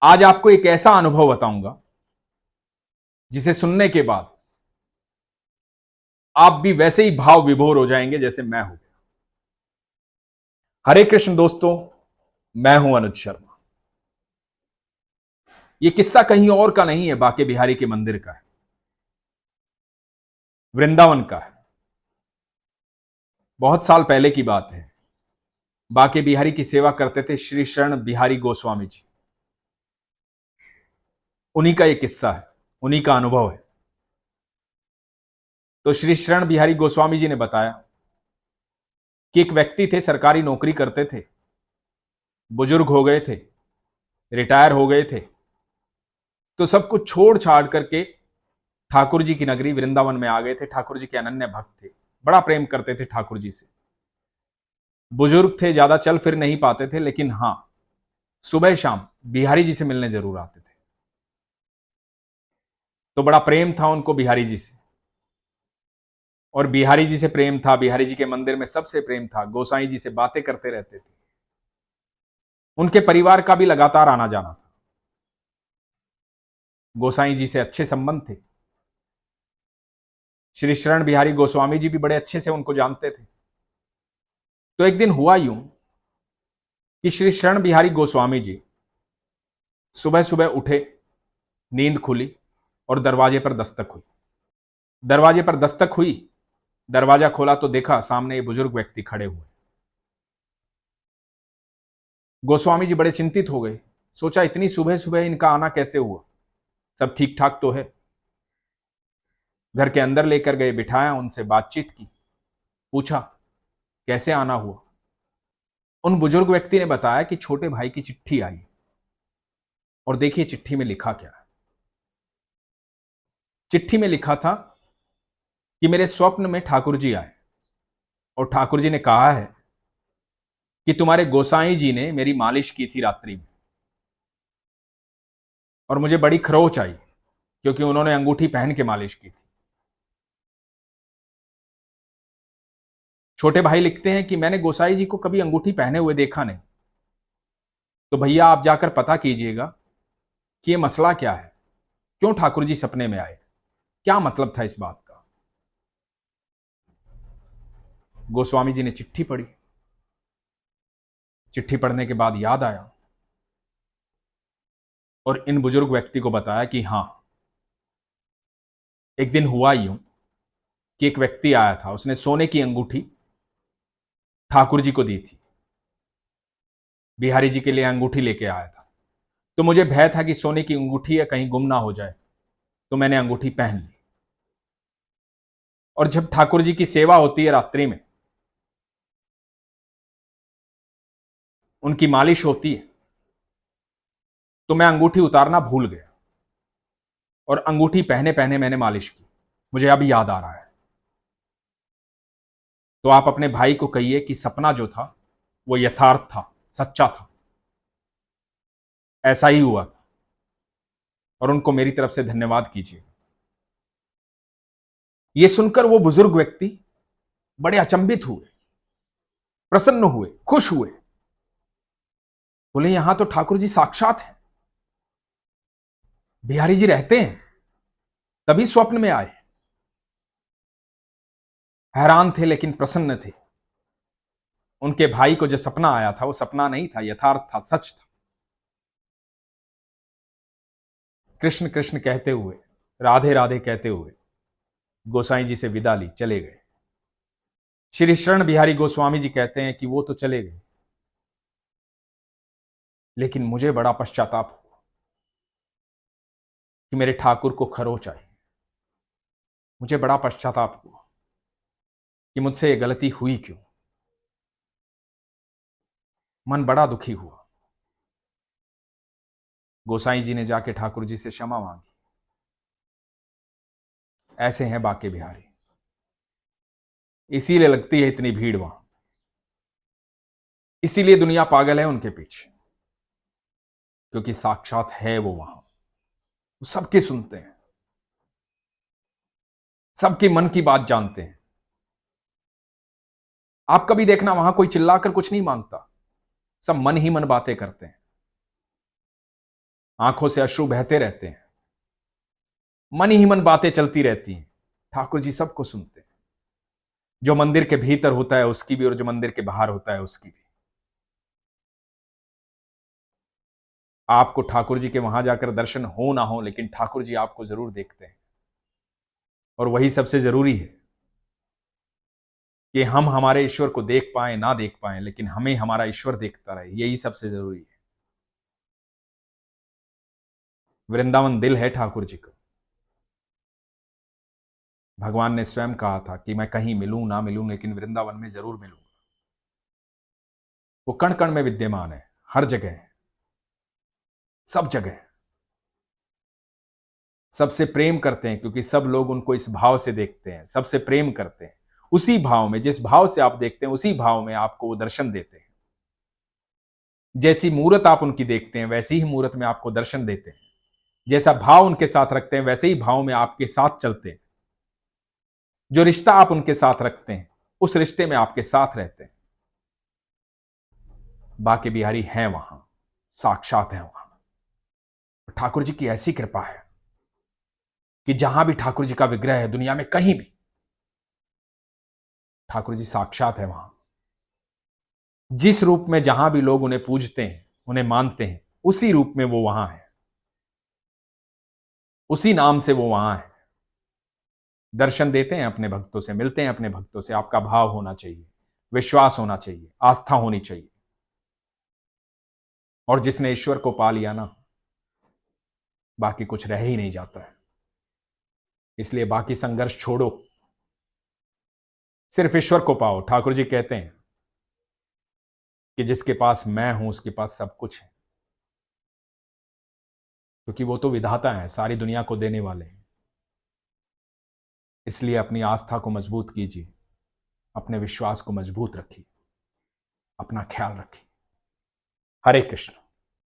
आज आपको एक ऐसा अनुभव बताऊंगा जिसे सुनने के बाद आप भी वैसे ही भाव विभोर हो जाएंगे जैसे मैं हूं। हरे कृष्ण दोस्तों, मैं हूं अनुज शर्मा। यह किस्सा कहीं और का नहीं है, बाके बिहारी के मंदिर का है, वृंदावन का है। बहुत साल पहले की बात है। बाके बिहारी की सेवा करते थे श्री शरण बिहारी गोस्वामी जी। उन्हीं का यह किस्सा है, उन्हीं का अनुभव है। तो श्री शरण बिहारी गोस्वामी जी ने बताया कि एक व्यक्ति थे, सरकारी नौकरी करते थे, बुजुर्ग हो गए थे, रिटायर हो गए थे। तो सब कुछ छोड़ छाड़ करके ठाकुर जी की नगरी वृंदावन में आ गए थे। ठाकुर जी के अनन्य भक्त थे, बड़ा प्रेम करते थे ठाकुर जी से। बुजुर्ग थे, ज्यादा चल फिर नहीं पाते थे, लेकिन हां, सुबह शाम बिहारी जी से मिलने जरूर आते थे। तो बड़ा प्रेम था उनको बिहारी जी से, और बिहारी जी से प्रेम था, बिहारी जी के मंदिर में सबसे प्रेम था। गोसाई जी से बातें करते रहते थे। उनके परिवार का भी लगातार आना जाना था। गोसाई जी से अच्छे संबंध थे। श्री शरण बिहारी गोस्वामी जी भी बड़े अच्छे से उनको जानते थे। तो एक दिन हुआ यूं कि श्री शरण बिहारी गोस्वामी जी सुबह सुबह उठे, नींद खुली और दरवाजे पर दस्तक हुई। दरवाजे पर दस्तक हुई, दरवाजा खोला तो देखा सामने ये बुजुर्ग व्यक्ति खड़े हुए। गोस्वामी जी बड़े चिंतित हो गए। सोचा इतनी सुबह सुबह इनका आना कैसे हुआ, सब ठीक ठाक तो है। घर के अंदर लेकर गए, बिठाया, उनसे बातचीत की, पूछा कैसे आना हुआ। उन बुजुर्ग व्यक्ति ने बताया कि छोटे भाई की चिट्ठी आई, और देखिए चिट्ठी में लिखा क्या है। चिट्ठी में लिखा था कि मेरे स्वप्न में ठाकुर जी आए और ठाकुर जी ने कहा है कि तुम्हारे गोसाई जी ने मेरी मालिश की थी रात्रि में, और मुझे बड़ी खरोच आई क्योंकि उन्होंने अंगूठी पहन के मालिश की थी। छोटे भाई लिखते हैं कि मैंने गोसाई जी को कभी अंगूठी पहने हुए देखा नहीं, तो भैया आप जाकर पता कीजिएगा कि यह मसला क्या है, क्यों ठाकुर जी सपने में आए, क्या मतलब था इस बात का। गोस्वामी जी ने चिट्ठी पढ़ी। चिट्ठी पढ़ने के बाद याद आया और इन बुजुर्ग व्यक्ति को बताया कि हां, एक दिन हुआ यूं कि एक व्यक्ति आया था, उसने सोने की अंगूठी ठाकुर जी को दी थी। बिहारी जी के लिए अंगूठी लेके आया था। तो मुझे भय था कि सोने की अंगूठी है कहीं गुम ना हो जाए, तो मैंने अंगूठी पहन ली। और जब ठाकुर जी की सेवा होती है रात्रि में, उनकी मालिश होती है, तो मैं अंगूठी उतारना भूल गया और अंगूठी पहने पहने मैंने मालिश की। मुझे अभी याद आ रहा है। तो आप अपने भाई को कहिए कि सपना जो था वो यथार्थ था, सच्चा था, ऐसा ही हुआ था, और उनको मेरी तरफ से धन्यवाद कीजिए। यह सुनकर वो बुजुर्ग व्यक्ति बड़े अचंभित हुए, प्रसन्न हुए, खुश हुए। बोले यहां तो ठाकुर जी साक्षात हैं, बिहारी जी रहते हैं, तभी स्वप्न में आए। हैरान थे लेकिन प्रसन्न थे। उनके भाई को जो सपना आया था वो सपना नहीं था, यथार्थ था, सच था। कृष्ण कृष्ण कहते हुए, राधे राधे कहते हुए गोसाई जी से विदा ली, चले गए। श्री शरण बिहारी गोस्वामी जी कहते हैं कि वो तो चले गए, लेकिन मुझे बड़ा पश्चाताप हुआ कि मेरे ठाकुर को खरोच आई। मुझे बड़ा पश्चाताप हुआ कि मुझसे ये गलती हुई क्यों। मन बड़ा दुखी हुआ। गोसाई जी ने जाके ठाकुर जी से क्षमा मांगी। ऐसे हैं बाके बिहारी, इसीलिए लगती है इतनी भीड़ वहां, इसीलिए दुनिया पागल है उनके पीछे, क्योंकि साक्षात है वो वहां। वो सबकी सुनते हैं, सबके मन की बात जानते हैं। आप कभी देखना वहां कोई चिल्लाकर कुछ नहीं मांगता, सब मन ही मन बातें करते हैं। आंखों से अश्रु बहते रहते हैं, मन ही मन बातें चलती रहती हैं। ठाकुर जी सबको सुनते हैं, जो मंदिर के भीतर होता है उसकी भी और जो मंदिर के बाहर होता है उसकी भी। आपको ठाकुर जी के वहां जाकर दर्शन हो ना हो, लेकिन ठाकुर जी आपको जरूर देखते हैं। और वही सबसे जरूरी है कि हम हमारे ईश्वर को देख पाए ना देख पाए, लेकिन हमें हमारा ईश्वर देखता रहे, यही सबसे जरूरी है। वृंदावन दिल है ठाकुर जी का। भगवान ने स्वयं कहा था कि मैं कहीं मिलूं ना मिलूं, लेकिन वृंदावन में जरूर मिलूंगा। वो कण कण में विद्यमान है, हर जगह है, सब जगह है। सबसे प्रेम करते हैं क्योंकि सब लोग उनको इस भाव से देखते हैं, सबसे प्रेम करते हैं। उसी भाव में, जिस भाव से आप देखते हैं उसी भाव में आपको वो दर्शन देते हैं। जैसी मूर्त आप उनकी देखते हैं वैसी ही मूर्त में आपको दर्शन देते हैं। जैसा भाव उनके साथ रखते हैं वैसे ही भाव में आपके साथ चलते हैं। जो रिश्ता आप उनके साथ रखते हैं उस रिश्ते में आपके साथ रहते हैं। बाके बिहारी हैं वहां, साक्षात हैं वहां। ठाकुर जी की ऐसी कृपा है कि जहां भी ठाकुर जी का विग्रह है दुनिया में, कहीं भी ठाकुर जी साक्षात है वहां। जिस रूप में जहां भी लोग उन्हें पूजते हैं, उन्हें मानते हैं, उसी रूप में वो वहां है, उसी नाम से वो वहां है। दर्शन देते हैं अपने भक्तों से, मिलते हैं अपने भक्तों से। आपका भाव होना चाहिए, विश्वास होना चाहिए, आस्था होनी चाहिए। और जिसने ईश्वर को पा लिया ना, बाकी कुछ रह ही नहीं जाता है। इसलिए बाकी संघर्ष छोड़ो, सिर्फ ईश्वर को पाओ। ठाकुर जी कहते हैं कि जिसके पास मैं हूं उसके पास सब कुछ है, क्योंकि वो तो विधाता है, सारी दुनिया को देने वाले हैं। इसलिए अपनी आस्था को मजबूत कीजिए, अपने विश्वास को मजबूत रखिए, अपना ख्याल रखिए। हरे कृष्ण।